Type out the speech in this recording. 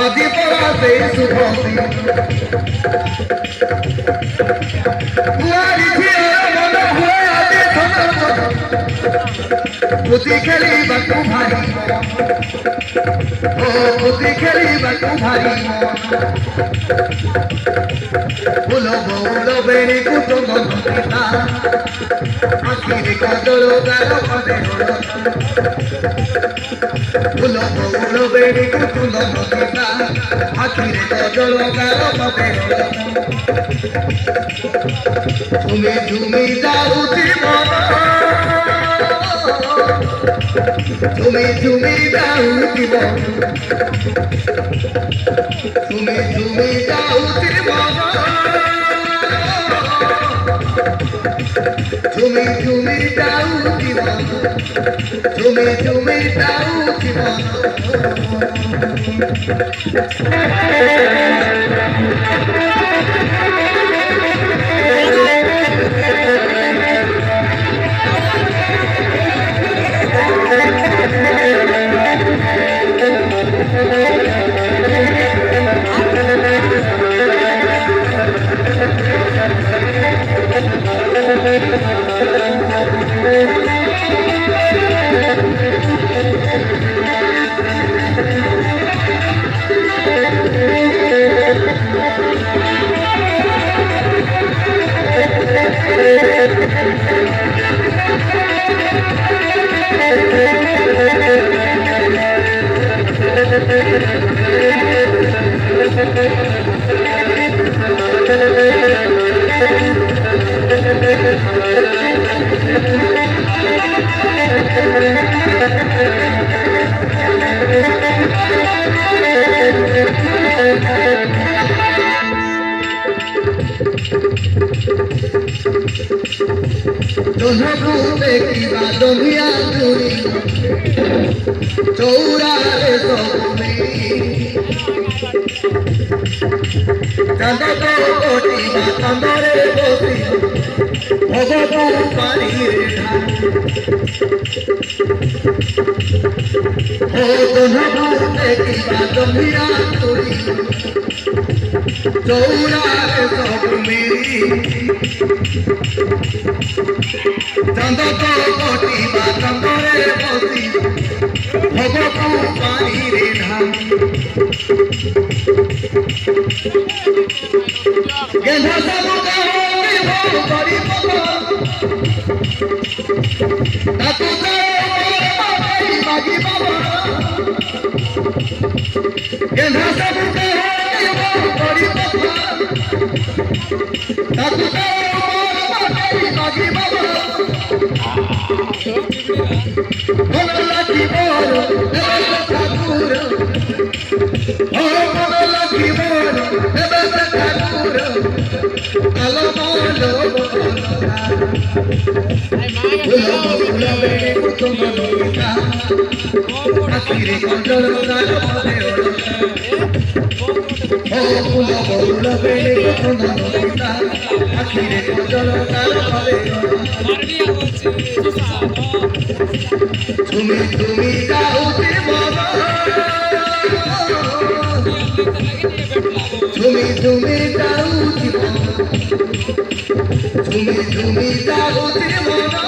आदि पराते सुभोती बुआरी थिया मन हुए आदि थन बुद्धि खेली बकु भारी ओ बुद्धि खेली बकु भारी बोलो बोलो बेनी कुटुंब पिता आखिरी कदलो गालो पदे बोलो बोलो बेनी कुटुंब पिता आखिरी कदलो गालो पदे झुमी झुमी जाऊती मना झुमी झुमी जाऊती मना झुमी झुमी जाऊती मना झुमी झुमी जाऊती मना झुमी झुमी जाऊती मना चौरारे सोमी चंद तो कोटी चंदरे कोटी भगवतु पानी हो दोनों की बात मिया तुरी चौरारे सोमी चंद तो कोटी चंदरे कोटी भगवतु पानी रे ढाल गेंधा सब कहोगे हो बड़ी पता ताकू से बाबा बागी बाबा गेंधा सब कहोगे हो बड़ी पता ताकू से बाबा बागी बाबा बोला की बोल ठाकुर ओ बोला की बोल ठाकुर आलो बोलो बोलो बोलो बेटे कुटुंब लोका आखिरी कंट्रोल गालो दे ও ফুল বউল বেড়ে কখনো নদীতা আখিরে কজল তার হবে তুমি তুমি যাওতে বলো তুমি তুমি যাও জীবন তুমি যাওতে বলো